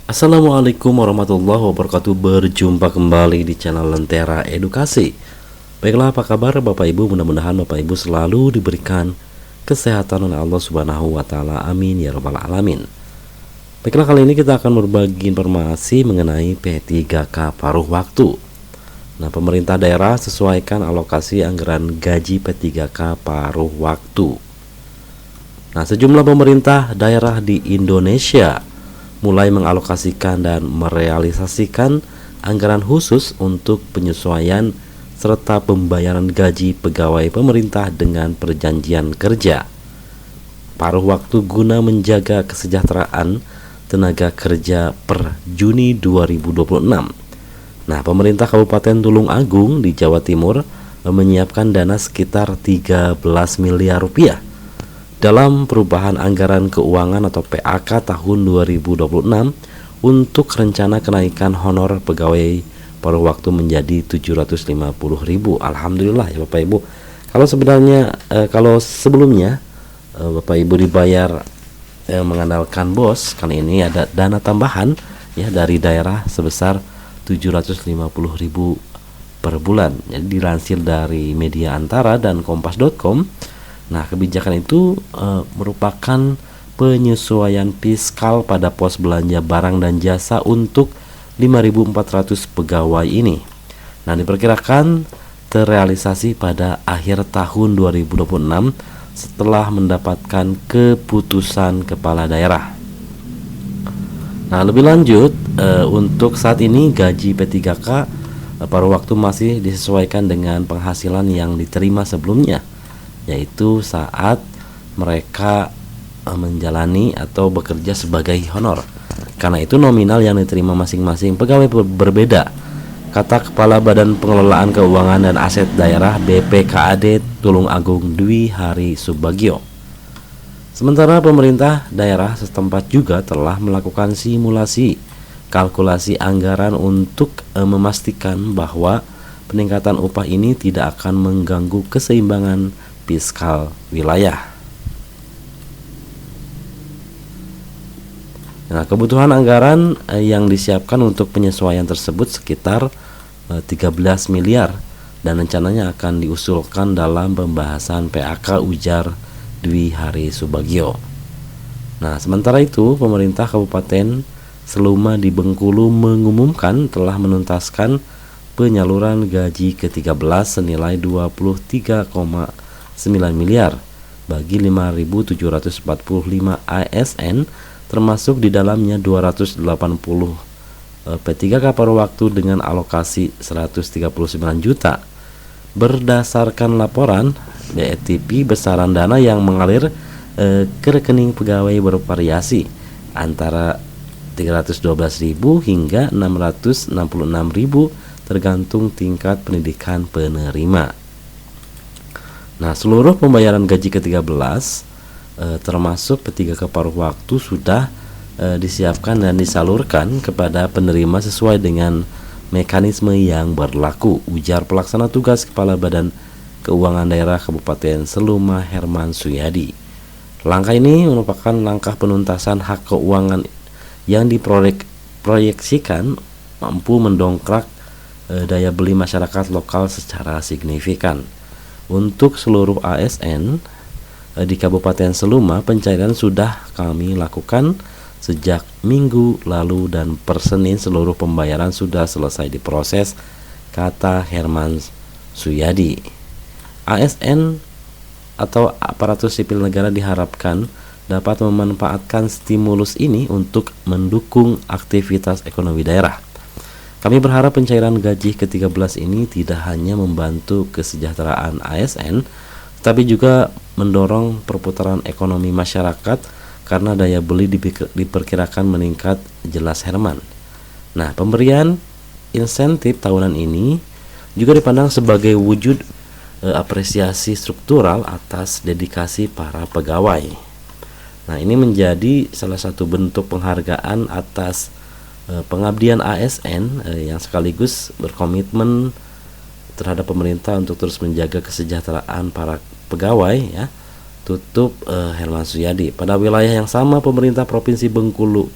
Assalamualaikum warahmatullahi wabarakatuh. Berjumpa kembali di channel Lentera Edukasi. Baiklah, apa kabar Bapak Ibu? Mudah-mudahan Bapak Ibu selalu diberikan kesehatan oleh Allah Subhanahu wa taala. Amin ya rabbal alamin. Baiklah, kali ini kita akan berbagi informasi mengenai P3K paruh waktu. Nah, pemerintah daerah sesuaikan alokasi anggaran gaji P3K paruh waktu. Nah, sejumlah pemerintah daerah di Indonesia mulai mengalokasikan dan merealisasikan anggaran khusus untuk penyesuaian serta pembayaran gaji pegawai pemerintah dengan perjanjian kerja paruh waktu guna menjaga kesejahteraan tenaga kerja per Juni 2026. Nah, pemerintah Kabupaten Tulung Agung di Jawa Timur menyiapkan dana sekitar 13 miliar rupiah dalam perubahan anggaran keuangan atau PAK tahun 2026 untuk rencana kenaikan honor pegawai paruh waktu menjadi 750.000. Alhamdulillah ya Bapak Ibu. Kalau sebelumnya Bapak Ibu dibayar mengandalkan bos, kali ini ada dana tambahan ya dari daerah sebesar 750.000 per bulan. Jadi dilansir dari Media Antara dan Kompas.com. Nah, kebijakan itu merupakan penyesuaian fiskal pada pos belanja barang dan jasa untuk 5.400 pegawai ini. Nah, diperkirakan terrealisasi pada akhir tahun 2026 setelah mendapatkan keputusan kepala daerah. Nah, lebih lanjut, untuk saat ini gaji P3K paruh waktu masih disesuaikan dengan penghasilan yang diterima sebelumnya, yaitu saat mereka menjalani atau bekerja sebagai honor. Karena itu nominal yang diterima masing-masing pegawai berbeda, kata Kepala Badan Pengelolaan Keuangan dan Aset Daerah BPKAD Tulung Agung Dwi Hari Subagio. Sementara pemerintah daerah setempat juga telah melakukan simulasi kalkulasi anggaran untuk memastikan bahwa peningkatan upah ini tidak akan mengganggu keseimbangan fiskal wilayah. Nah, kebutuhan anggaran yang disiapkan untuk penyesuaian tersebut sekitar 13 miliar dan rencananya akan diusulkan dalam pembahasan PAK, ujar Dwi Hari Subagio. Nah, sementara itu pemerintah Kabupaten Seluma di Bengkulu mengumumkan telah menuntaskan penyaluran gaji ke-13 senilai 23,9 miliar bagi 5.745 ASN, termasuk di dalamnya 280 P3K paruh waktu dengan alokasi 139 juta. Berdasarkan laporan BETP, besaran dana yang mengalir ke rekening pegawai bervariasi antara 312.000 hingga 666.000 tergantung tingkat pendidikan penerima. Nah, seluruh pembayaran gaji ke-13 termasuk P3K paruh waktu sudah disiapkan dan disalurkan kepada penerima sesuai dengan mekanisme yang berlaku, ujar pelaksana tugas Kepala Badan Keuangan Daerah Kabupaten Seluma Herman Suyadi. Langkah ini merupakan langkah penuntasan hak keuangan yang diproyeksikan mampu mendongkrak daya beli masyarakat lokal secara signifikan. Untuk seluruh ASN di Kabupaten Seluma, pencairan sudah kami lakukan sejak minggu lalu dan per Senin seluruh pembayaran sudah selesai diproses, kata Herman Suyadi. ASN atau aparatur sipil negara diharapkan dapat memanfaatkan stimulus ini untuk mendukung aktivitas ekonomi daerah. Kami berharap pencairan gaji ke-13 ini tidak hanya membantu kesejahteraan ASN, tapi juga mendorong perputaran ekonomi masyarakat karena daya beli diperkirakan meningkat, jelas Herman. Nah, pemberian insentif tahunan ini juga dipandang sebagai wujud apresiasi struktural atas dedikasi para pegawai. Nah, ini menjadi salah satu bentuk penghargaan atas pengabdian ASN yang sekaligus berkomitmen terhadap pemerintah untuk terus menjaga kesejahteraan para pegawai ya, tutup Herman Suyadi. Pada wilayah yang sama, pemerintah Provinsi Bengkulu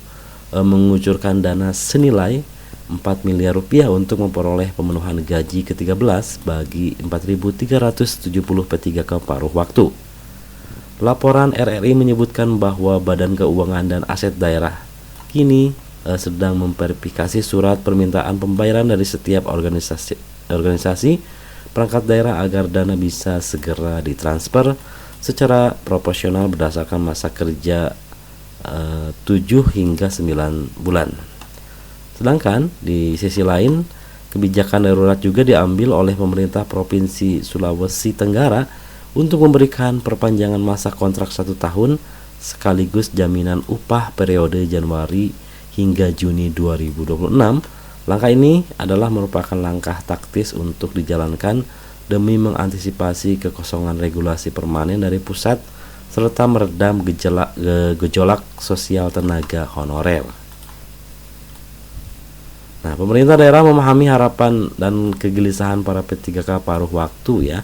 mengucurkan dana senilai 4 miliar rupiah untuk memperoleh pemenuhan gaji ke-13 bagi 4.370 P3K paruh waktu. Laporan RRI menyebutkan bahwa Badan Keuangan dan Aset Daerah kini sedang memverifikasi surat permintaan pembayaran dari setiap organisasi perangkat daerah agar dana bisa segera ditransfer secara proporsional berdasarkan masa kerja 7 hingga 9 bulan. Sedangkan di sisi lain, kebijakan darurat juga diambil oleh pemerintah Provinsi Sulawesi Tenggara untuk memberikan perpanjangan masa kontrak 1 tahun sekaligus jaminan upah periode Januari hingga Juni 2026. Langkah ini adalah merupakan langkah taktis untuk dijalankan demi mengantisipasi kekosongan regulasi permanen dari pusat serta meredam gejolak sosial tenaga honorer. Nah, pemerintah daerah memahami harapan dan kegelisahan para P3K paruh waktu ya.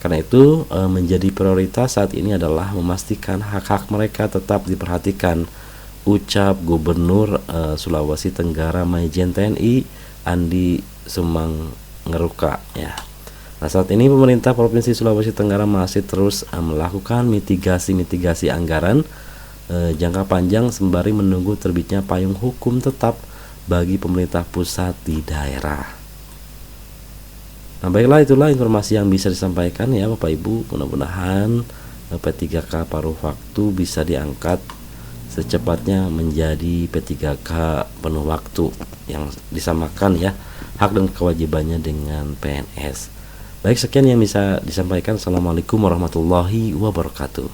Karena itu menjadi prioritas saat ini adalah memastikan hak-hak mereka tetap diperhatikan, ucap Gubernur Sulawesi Tenggara Majen TNI Andi Sumangruka ya. Nah, saat ini pemerintah Provinsi Sulawesi Tenggara masih terus melakukan mitigasi anggaran jangka panjang sembari menunggu terbitnya payung hukum tetap bagi pemerintah pusat di daerah. Nah, baiklah, itulah informasi yang bisa disampaikan ya Bapak Ibu. Mudah-mudahan P3K paruh waktu bisa diangkat secepatnya menjadi P3K penuh waktu yang disamakan ya hak dan kewajibannya dengan PNS. Baik, sekian yang bisa disampaikan. Assalamualaikum warahmatullahi wabarakatuh.